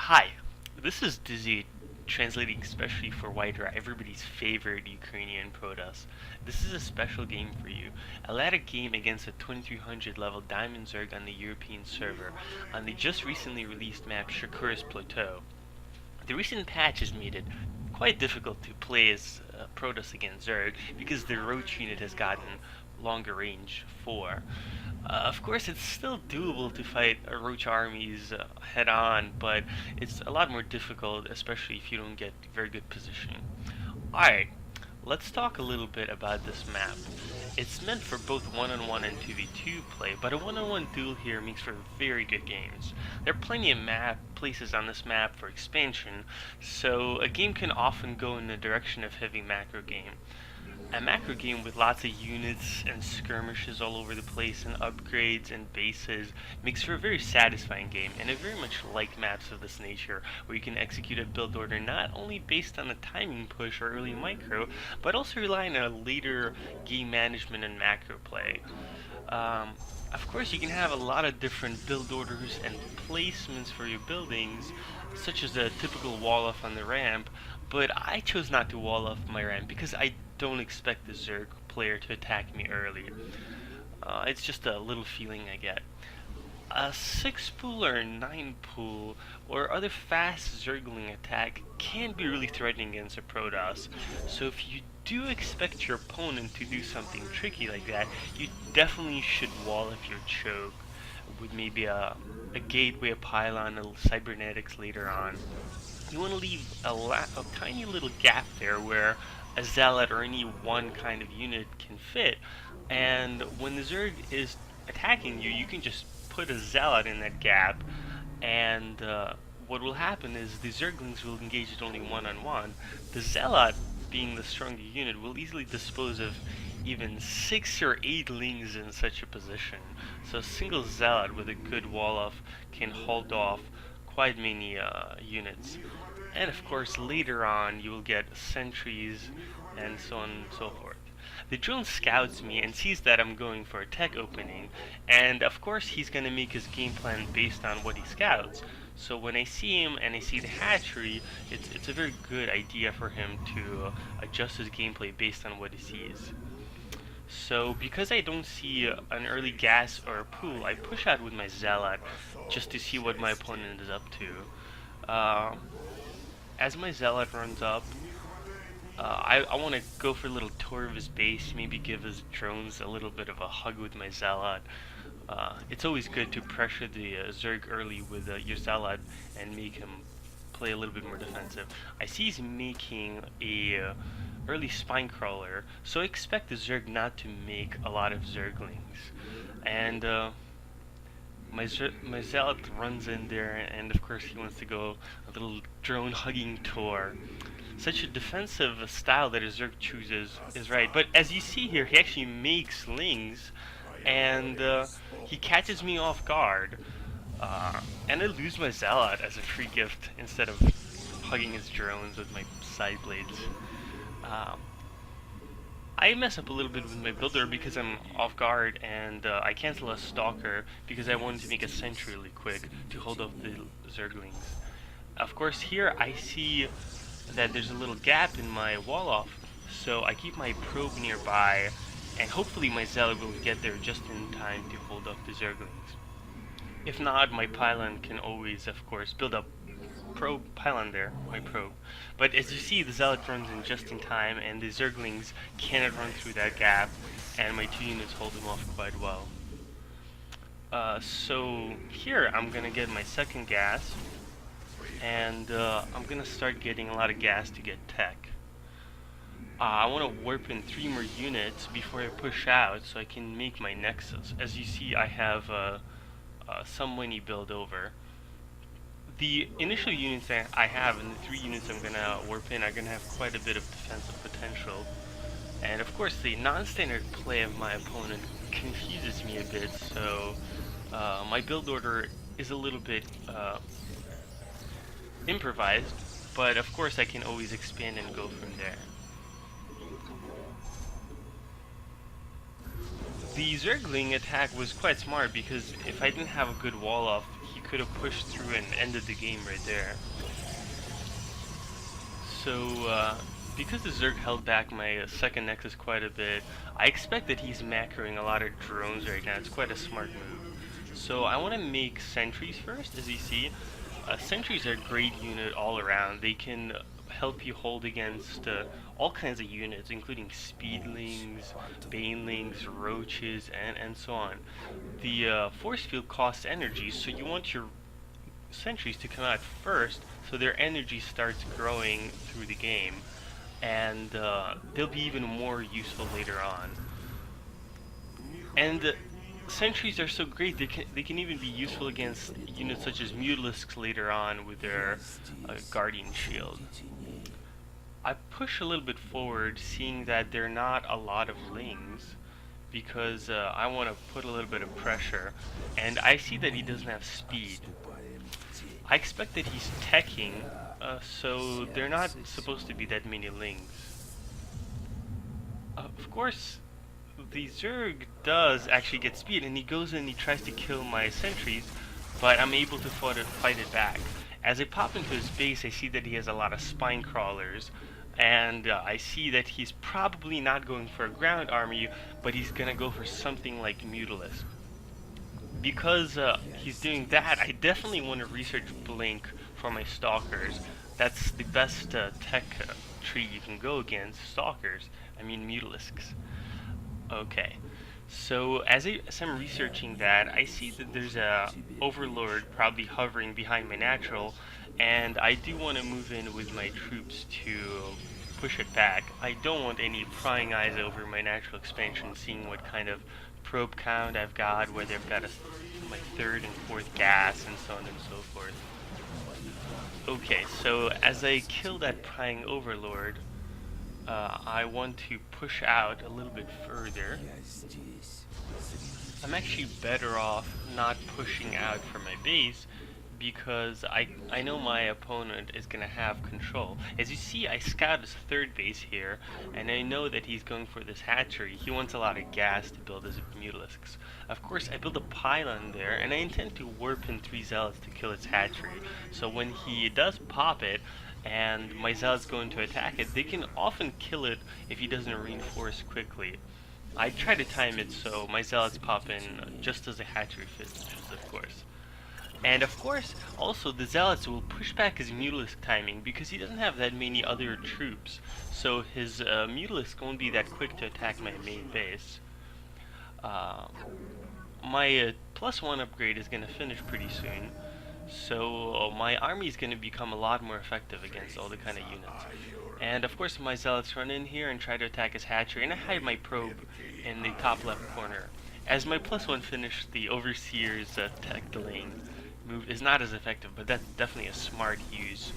Hi, this is Dizzy, translating especially for Whitera, everybody's favorite Ukrainian Protoss. This is a special game for you. I led a game against a 2300 level Diamond Zerg on the European server on the just recently released map Shakura's Plateau. The recent patch has made it quite difficult to play as Protoss against Zerg because the Roach unit has gotten longer range 4. Of course, it's still doable to fight Roach armies head on, but it's a lot more difficult, especially if you don't get very good positioning. Alright, let's talk a little bit about this map. It's meant for both 1-on-1 and 2v2 play, but a 1-on-1 duel here makes for very good games. There are plenty of places on this map for expansion, so a game can often go in the direction of heavy macro game. A macro game with lots of units and skirmishes all over the place and upgrades and bases makes for a very satisfying game, and I very much like maps of this nature where you can execute a build order not only based on a timing push or early micro, but also relying on a later game management and macro play. Of course, you can have a lot of different build orders and placements for your buildings, such as a typical wall off on the ramp, but I chose not to wall off my ramp because I don't expect the Zerg player to attack me early. It's just a little feeling I get. A 6 pool or 9 pool or other fast Zergling attack can be really threatening against a Protoss, so if you do expect your opponent to do something tricky like that, you definitely should wall off your choke with maybe a gateway, a pylon, a cybernetics later on. You want to leave a tiny little gap there where a zealot or any one kind of unit can fit, and when the Zerg is attacking you, you can just put a zealot in that gap, and what will happen is the Zerglings will engage it only one-on-one. The zealot, being the stronger unit, will easily dispose of even 6 or 8 lings in such a position. So a single zealot with a good wall off can hold off quite many units. And of course, later on, you will get sentries and so on and so forth. The drone scouts me and sees that I'm going for a tech opening, and of course he's going to make his game plan based on what he scouts. So when I see him and I see the hatchery, it's a very good idea for him to adjust his gameplay based on what he sees. So because I don't see an early gas or a pool, I push out with my zealot just to see what my opponent is up to. As my zealot runs up, I want to go for a little tour of his base, maybe give his drones a little bit of a hug with my zealot. It's always good to pressure the Zerg early with your zealot and make him play a little bit more defensive. I see he's making a early spine crawler, so I expect the Zerg not to make a lot of Zerglings. And my zealot runs in there, and of course he wants to go a little drone hugging tour. Such a defensive style that a Zerg chooses is right, but as you see here, he actually makes lings, and he catches me off guard, and I lose my zealot as a free gift instead of hugging his drones with my side blades. I mess up a little bit with my builder because I'm off guard, and I cancel a stalker because I wanted to make a sentry really quick to hold off the Zerglings. Of course, here I see that there's a little gap in my wall off, so I keep my probe nearby, and hopefully my zealot will get there just in time to hold off the Zerglings. If not, my pylon can always, of course, build up pylon there, my probe. But as you see, the zealot runs in just in time, and the Zerglings cannot run through that gap, and my 2 units hold them off quite well. So here I'm gonna get my second gas, and I'm gonna start getting a lot of gas to get tech. I want to warp in 3 more units before I push out so I can make my nexus. As you see, I have some money build over. The initial units that I have and the 3 units I'm gonna warp in are gonna have quite a bit of defensive potential. And of course, the non-standard play of my opponent confuses me a bit, so my build order is a little bit improvised, but of course I can always expand and go from there. The Zergling attack was quite smart because if I didn't have a good wall off, he could have pushed through and ended the game right there. So, because the Zerg held back my second Nexus quite a bit, I expect that he's macroing a lot of drones right now. It's quite a smart move. So I want to make sentries first, as you see. Sentries are a great unit all around. They can help you hold against all kinds of units, including speedlings, banelings, roaches, and so on. The force field costs energy, so you want your sentries to come out first, so their energy starts growing through the game, and they'll be even more useful later on. And sentries are so great, they can even be useful against units such as Mutalisks later on with their Guardian Shield. I push a little bit forward, seeing that there are not a lot of lings, because I want to put a little bit of pressure, and I see that he doesn't have speed. I expect that he's teching, so there are not supposed to be that many lings. Of course, the Zerg does actually get speed, and he goes in and he tries to kill my sentries, but I'm able to fight it back. As I pop into his base, I see that he has a lot of spine crawlers, and I see that he's probably not going for a ground army, but he's gonna go for something like Mutalisk. Because he's doing that, I definitely want to research Blink for my Stalkers. That's the best tech tree you can go against Stalkers, I mean Mutalisks. Okay, so as I'm researching that, I see that there's a Overlord probably hovering behind my natural, and I do want to move in with my troops to push it back. I don't want any prying eyes over my natural expansion, seeing what kind of probe count I've got, whether I've got my third and fourth gas, and so on and so forth. Okay, so as I kill that prying Overlord, I want to push out a little bit further. I'm actually better off not pushing out from my base, because I know my opponent is going to have control. As you see, I scout his third base here, and I know that he's going for this hatchery. He wants a lot of gas to build his Mutalisks. Of course, I build a pylon there, and I intend to warp in 3 Zealots to kill its hatchery. So when he does pop it, and my Zealots go in to attack it, they can often kill it if he doesn't reinforce quickly. I try to time it so my Zealots pop in just as the hatchery finishes, of course. And of course, also the Zealots will push back his Mutalisk timing because he doesn't have that many other troops, so his Mutalisk won't be that quick to attack my main base. My +1 upgrade is going to finish pretty soon, so my army is going to become a lot more effective against all the kind of units. And of course my Zealots run in here and try to attack his hatchery, and I hide my probe in the top left corner. As my +1 finished, the Overseer's tech delaying move is not as effective, but that's definitely a smart use.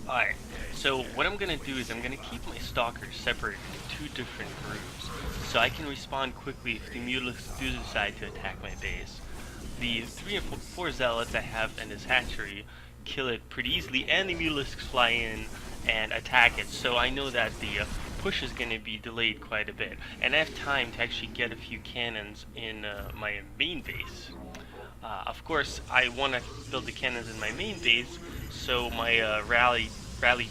Alright, so what I'm going to do is I'm going to keep my Stalkers separated into 2 different groups, so I can respond quickly if the Mutalisks do decide to attack my base. The 3 and 4 Zealots I have in his hatchery kill it pretty easily, and the Mutalisks fly in and attack it, so I know that the push is going to be delayed quite a bit, and I have time to actually get a few cannons in my main base. Of course, I want to build the cannons in my main base, so my rally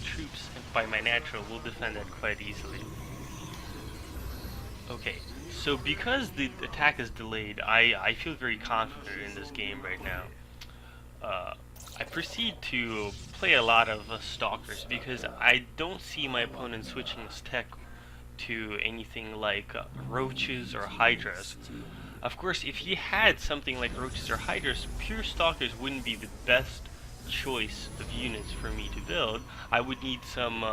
troops by my natural will defend that quite easily. Okay, so because the attack is delayed, I feel very confident in this game right now. I proceed to play a lot of Stalkers because I don't see my opponent switching his tech to anything like Roaches or Hydras. Of course, if he had something like Roaches or Hydras, pure Stalkers wouldn't be the best choice of units for me to build. I would need some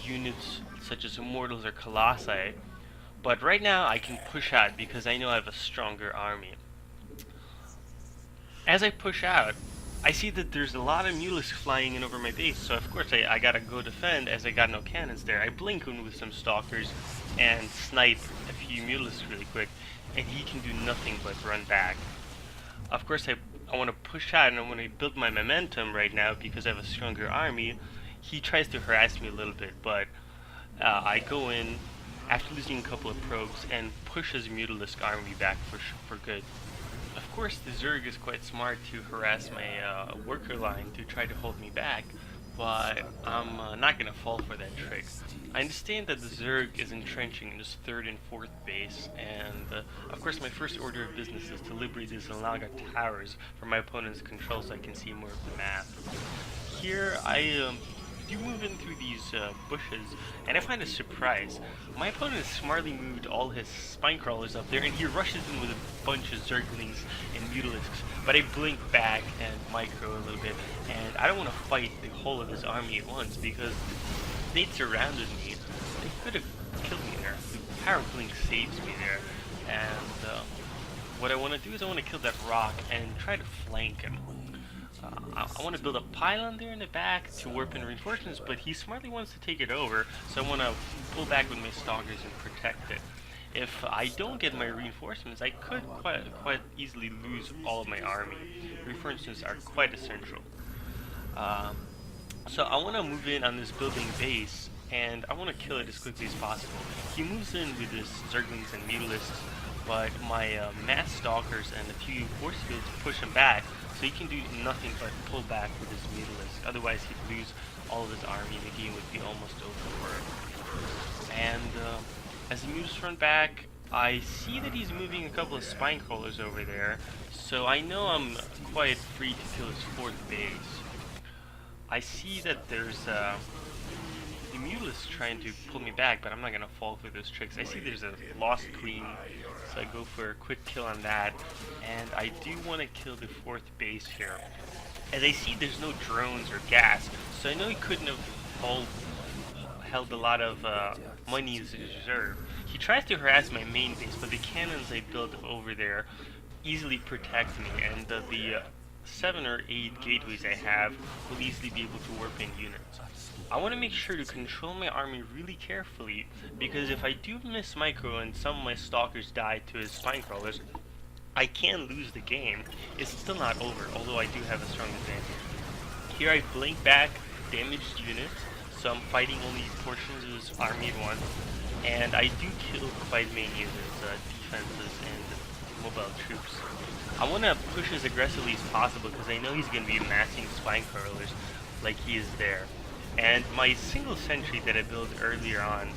units such as Immortals or Colossi. But right now I can push out because I know I have a stronger army. As I push out, I see that there's a lot of Mutalisks flying in over my base, so of course I gotta go defend as I got no cannons there. I blink in with some Stalkers and snipe a few Mutalisks really quick, and he can do nothing but run back. Of course I want to push out and I want to build my momentum right now because I have a stronger army. He tries to harass me a little bit, but I go in after losing a couple of probes and push his Mutalisk army back for good. Of course, the Zerg is quite smart to harass my worker line to try to hold me back, but I'm not gonna fall for that trick. I understand that the Zerg is entrenching in this 3rd and 4th base, and of course my first order of business is to liberate these Alaga towers from my opponent's control so I can see more of the map. Here I do move in through these bushes, and I find a surprise. My opponent has smartly moved all his spine crawlers up there, and he rushes in with a bunch of Zerglings and Mutalisks, but I blink back and micro a little bit, and I don't want to fight the whole of his army at once because they'd surrounded me. They could have killed me there. The power blink saves me there, and what I want to do is I want to kill that rock and try to flank him. I want to build a pylon there in the back to warp in reinforcements, but he smartly wants to take it over, so I want to pull back with my stalkers and protect it. If I don't get my reinforcements, I could quite easily lose all of my army. Reinforcements are quite essential. So I want to move in on this building base, and I want to kill it as quickly as possible. He moves in with his Zerglings and Mutalisks, but my mass stalkers and a few force fields push him back, so he can do nothing but pull back with his Mutalisk. Otherwise he'd lose all of his army and the game would be almost over for him. And as he moves run back, I see that he's moving a couple of spine crawlers over there, so I know I'm quite free to kill his 4th base. I see that there's the Mutalisk trying to pull me back, but I'm not gonna fall for those tricks. I see there's a Lost Queen, so I go for a quick kill on that, and I do want to kill the 4th base here. As I see there's no drones or gas, so I know he couldn't have held a lot of money as a reserve. He tries to harass my main base, but the cannons I built over there easily protect me, and the 7 or 8 gateways I have will easily be able to warp in units. I want to make sure to control my army really carefully, because if I do miss micro and some of my stalkers die to his spine crawlers, I can lose the game. It's still not over, although I do have a strong advantage. Here I blink back damaged units, so I'm fighting only portions of his army at once, and I do kill quite many of his defenses and mobile troops. I want to push as aggressively as possible because I know he's going to be massing spine crawlers like he is there. And my single sentry that I built earlier on,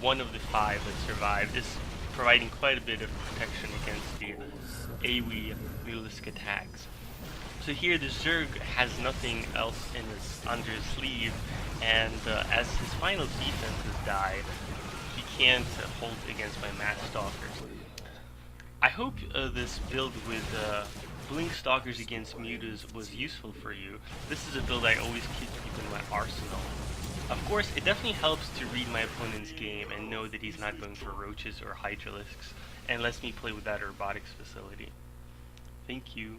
one of the 5 that survived, is providing quite a bit of protection against the AoE Mutalisk attacks. So here the Zerg has nothing else under his sleeve, and as his final defenses die, he can't hold against my mass stalkers. I hope this build with Blink Stalkers against Mutas was useful for you. This is a build I always keep in my arsenal. Of course, it definitely helps to read my opponent's game and know that he's not going for roaches or hydralisks, and lets me play with that robotics facility. Thank you.